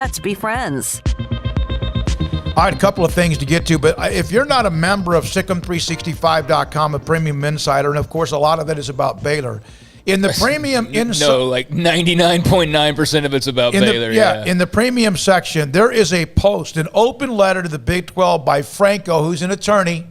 Let's be friends. All right, a couple of things to get to, but if you're not a member of SicEm365.com, a premium insider, and of course a lot of that is about Baylor, in the premium No, like 99.9% of it's about Baylor. In the premium section, there is a post, an open letter to the Big 12 by Franco, who's an attorney,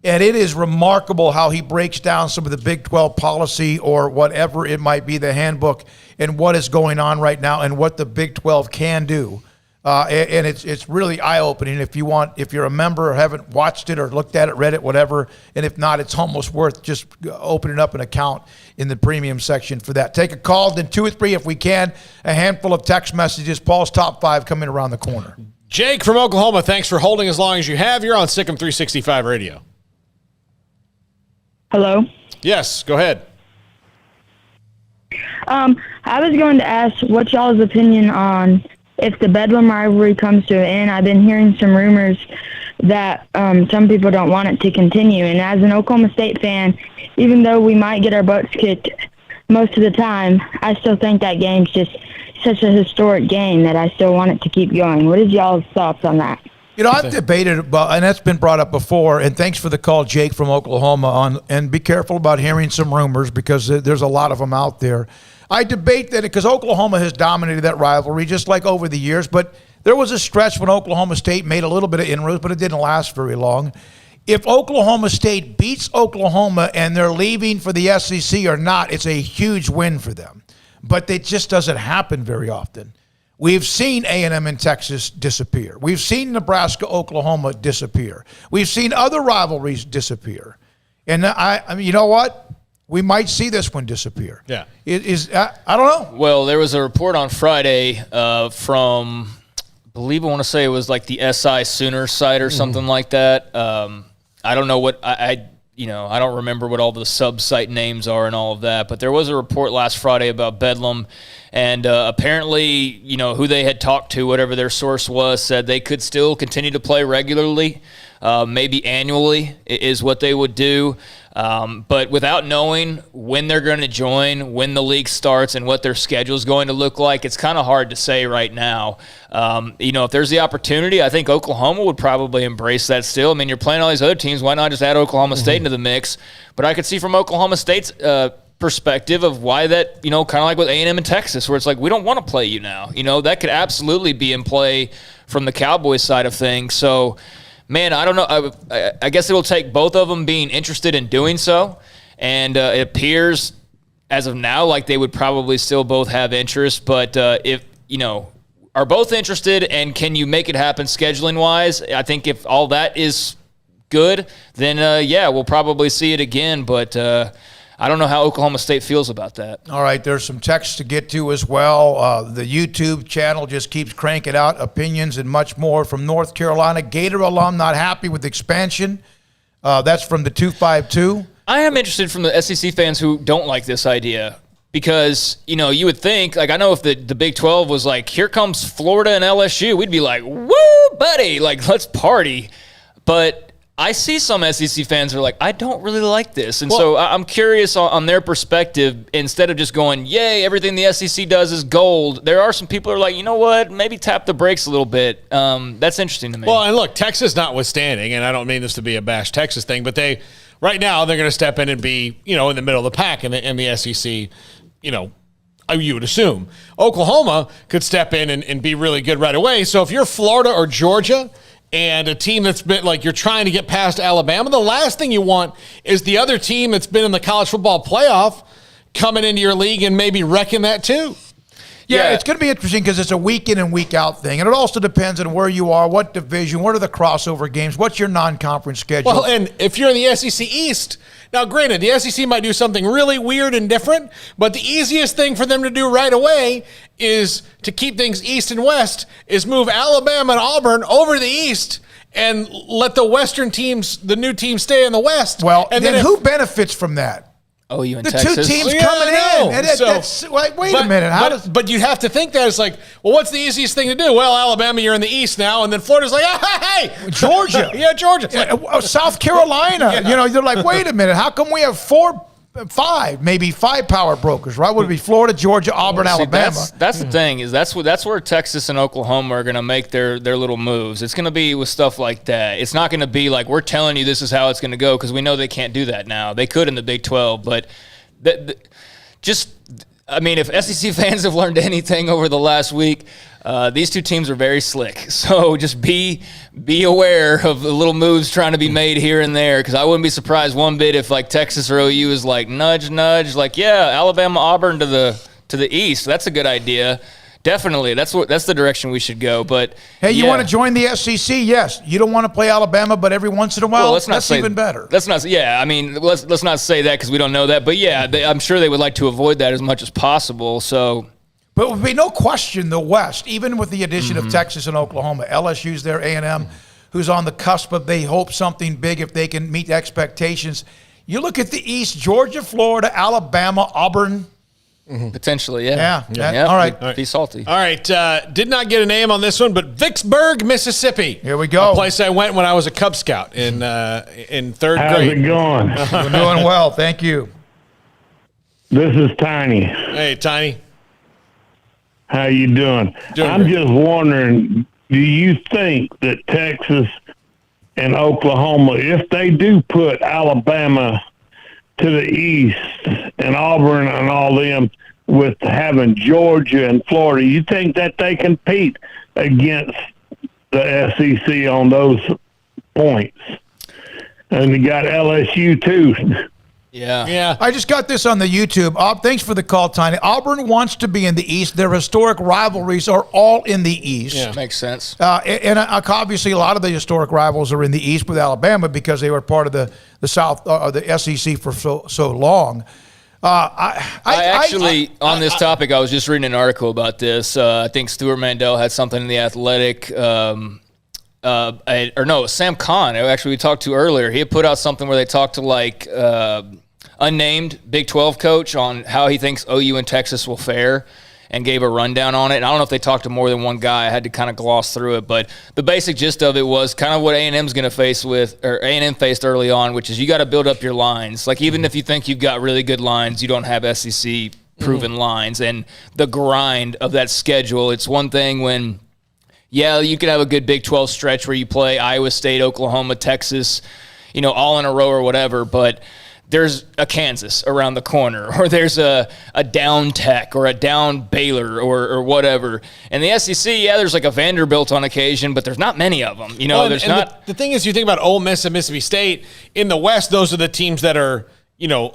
and it is remarkable how he breaks down some of the Big 12 policy or whatever it might be, the handbook, and what is going on right now and what the Big 12 can do. And it's really eye-opening if you're a member or haven't watched it or looked at it, read it, whatever. And if not, it's almost worth just opening up an account in the premium section for that. Take a call, then 2 or 3 if we can. A handful of text messages. Paul's top 5 coming around the corner. Jake from Oklahoma, thanks for holding as long as you have. You're on SicEm365 Radio. Hello? Yes, go ahead. I was going to ask what y'all's opinion on if the Bedlam rivalry comes to an end. I've been hearing some rumors that some people don't want it to continue. And as an Oklahoma State fan, even though we might get our butts kicked most of the time, I still think that game's just such a historic game that I still want it to keep going. What is y'all's thoughts on that? You know, I've debated about, and that's been brought up before, and thanks for the call, Jake from Oklahoma, and be careful about hearing some rumors because there's a lot of them out there. I debate that because Oklahoma has dominated that rivalry just like over the years, but there was a stretch when Oklahoma State made a little bit of inroads, but it didn't last very long. If Oklahoma State beats Oklahoma and they're leaving for the SEC or not, it's a huge win for them. But it just doesn't happen very often. We've seen A&M and Texas disappear. We've seen Nebraska, Oklahoma disappear. We've seen other rivalries disappear. And I mean, you know what? We might see this one disappear. Yeah. I don't know. Well, there was a report on Friday from, I believe I want to say it was like the SI Sooner site or something like that. I don't know what I don't remember what all the sub-site names are and all of that, but there was a report last Friday about Bedlam, and apparently, who they had talked to, whatever their source was, said they could still continue to play regularly, maybe annually is what they would do. But without knowing when they're going to join, when the league starts, and what their schedule is going to look like, it's kind of hard to say right now. If there's the opportunity, I think Oklahoma would probably embrace that still. I mean, you're playing all these other teams. Why not just add Oklahoma State into the mix? But I could see from Oklahoma State's perspective of why that, kind of like with A&M and Texas, where it's like, we don't want to play you now. That could absolutely be in play from the Cowboys side of things. So, man, I don't know. I guess it will take both of them being interested in doing so. And it appears as of now like they would probably still both have interest. But if, are both interested and can you make it happen scheduling-wise, I think if all that is good, then, we'll probably see it again. But I don't know how Oklahoma State feels about that. All right, there's some texts to get to as well. The YouTube channel just keeps cranking out opinions and much more from North Carolina. Gator alum not happy with expansion. That's from the 252. I am interested from the SEC fans who don't like this idea because, you would think, like I know if the Big 12 was like, here comes Florida and LSU, we'd be like, woo, buddy, like let's party. But I see some SEC fans are like, I don't really like this. And so I'm curious on their perspective, instead of just going, yay, everything the SEC does is gold. There are some people who are like, you know what, maybe tap the brakes a little bit. That's interesting to me. Well, and look, Texas notwithstanding, and I don't mean this to be a bash Texas thing, but right now they're going to step in and be, in the middle of the pack in the SEC, you would assume. Oklahoma could step in and be really good right away. So if you're Florida or Georgia, and a team that's been like you're trying to get past Alabama, the last thing you want is the other team that's been in the college football playoff coming into your league and maybe wrecking that too. Yeah, it's going to be interesting because it's a week in and week out thing. And it also depends on where you are, what division, what are the crossover games, what's your non-conference schedule. Well, and if you're in the SEC East, now granted, the SEC might do something really weird and different, but the easiest thing for them to do right away is to keep things East and West, is move Alabama and Auburn over the East and let the Western teams, the new teams, stay in the West. Well, and then who benefits from that? Oh, you in the Texas? Two teams coming in. And wait a minute. But you have to think that it's like, well, what's the easiest thing to do? Well, Alabama, you're in the East now, and then Florida's like, hey, Georgia. Yeah, Georgia. South Carolina. They're like, wait a minute. How come we have 4 maybe five power brokers, right? Would it be Florida, Georgia, Auburn, See, Alabama? That's the thing is that's where Texas and Oklahoma are going to make their little moves. It's going to be with stuff like that. It's not going to be like we're telling you this is how it's going to go because we know they can't do that now. They could in the Big 12, but if SEC fans have learned anything over the last week, these two teams are very slick. So just be aware of the little moves trying to be made here and there, because I wouldn't be surprised one bit if like Texas or OU is like nudge, like Alabama, Auburn to the east. That's a good idea. Definitely, that's the direction we should go. But hey, you want to join the SEC? Yes. You don't want to play Alabama, but every once in a while, that's even better. Let's not say that because we don't know that. But yeah, I'm sure they would like to avoid that as much as possible. So. But it would be no question the West, even with the addition of Texas and Oklahoma. LSU's there, A&M, who's on the cusp of they hope something big if they can meet expectations. You look at the East, Georgia, Florida, Alabama, Auburn. Potentially, yeah. All right. Be salty. All right. Did not get a name on this one, but Vicksburg, Mississippi. Here we go. A place I went when I was a Cub Scout in third grade. How's it going? We're doing well. Thank you. This is Tiny. Hey, Tiny. How you doing? I'm great. just wondering, do you think that Texas and Oklahoma, if they do put Alabama to the east and Auburn and all them with having Georgia and Florida, you think that they compete against the SEC on those points? And you got LSU too. Yeah. I just got this on the YouTube. Thanks for the call, Tiny. Auburn wants to be in the East. Their historic rivalries are all in the East. Yeah. Makes sense. And obviously, a lot of the historic rivals are in the East with Alabama because they were part of the South or the SEC for so long. On this topic, I was just reading an article about this. I think Stuart Mandel had something in The Athletic. Sam Kahn, actually we talked to earlier. He had put out something where they talked to unnamed Big 12 coach on how he thinks OU and Texas will fare, and gave a rundown on it. And I don't know if they talked to more than one guy. I had to kind of gloss through it, but the basic gist of it was kind of what A&M's going to face A&M faced early on, which is you got to build up your lines. Like even if you think you've got really good lines, you don't have SEC proven lines, and the grind of that schedule. It's one thing when. Yeah, you could have a good Big 12 stretch where you play Iowa State, Oklahoma, Texas, all in a row or whatever, but there's a Kansas around the corner, or there's a down Tech or a down Baylor or whatever. And the SEC, there's like a Vanderbilt on occasion, but there's not many of them. There's not. The thing is, you think about Ole Miss and Mississippi State, in the West, those are the teams that are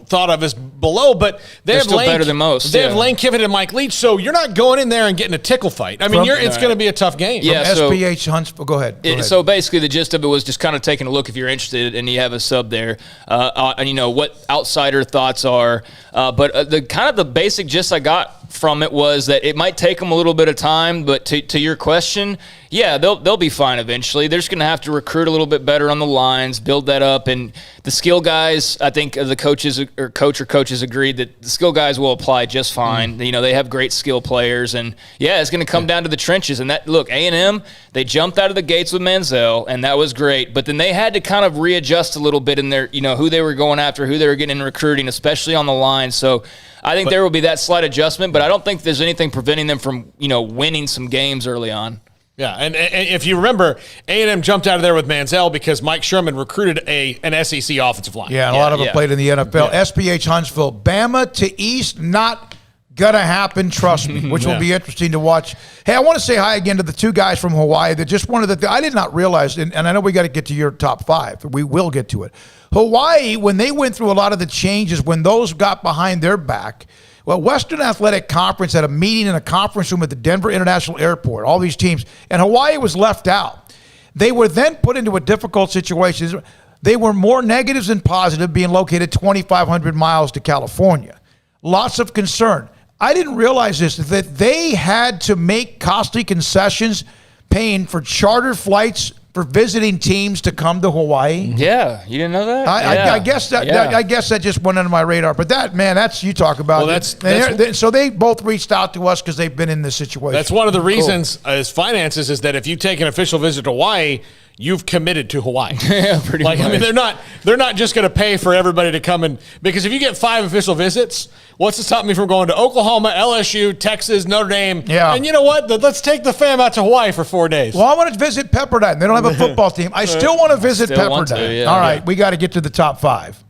thought of as below, but they're still better than most. They have Lane Kiffin and Mike Leach, so you're not going in there and getting a tickle fight. I mean, it's going to be a tough game. Yeah, SPH Huntsville. Go ahead. So basically, the gist of it was just kind of taking a look if you're interested, and you have a sub there, and what outsider thoughts are. But the basic gist I got from it was that it might take them a little bit of time, but to your question, yeah, they'll be fine eventually. They're just going to have to recruit a little bit better on the lines, build that up, and the skill guys, I think the coaches agreed that the skill guys will apply just fine. They have great skill players, and it's going to come down to the trenches. And A&M, they jumped out of the gates with Manziel, and that was great. But then they had to kind of readjust a little bit in their, who they were going after, who they were getting in recruiting, especially on the line. So I think there will be that slight adjustment, but I don't think there's anything preventing them from, winning some games early on. Yeah, and if you remember, A&M jumped out of there with Manziel because Mike Sherman recruited an SEC offensive line. Yeah, and a lot of them played in the NFL. Yeah. SPH Huntsville, Bama to East, not going to happen, trust me, which will be interesting to watch. Hey, I want to say hi again to the two guys from Hawaii that just wanted to – I did not realize, and I know we got to get to your top five. We will get to it. Hawaii, when they went through a lot of the changes, when those got behind their back – well, Western Athletic Conference had a meeting in a conference room at the Denver International Airport, all these teams, and Hawaii was left out. They were then put into a difficult situation. They were more negatives than positive, being located 2,500 miles to California. Lots of concern. I didn't realize this, that they had to make costly concessions, paying for charter flights for visiting teams to come to Hawaii. Yeah, you didn't know that? I guess that just went under my radar. But that's you talk about. Well, so they both reached out to us because they've been in this situation. That's one of the reasons as finances is that if you take an official visit to Hawaii, you've committed to Hawaii. Yeah, pretty much. I mean, they're not just going to pay for everybody to come in, because if you get 5 official visits, what's to stop me from going to Oklahoma, LSU, Texas, Notre Dame? Yeah. And you know what? Let's take the fam out to Hawaii for 4 days. Well, I want to visit Pepperdine. They don't have a football team. I still want to visit Still Pepperdine. want to, yeah. All right, we got to get to the top 5.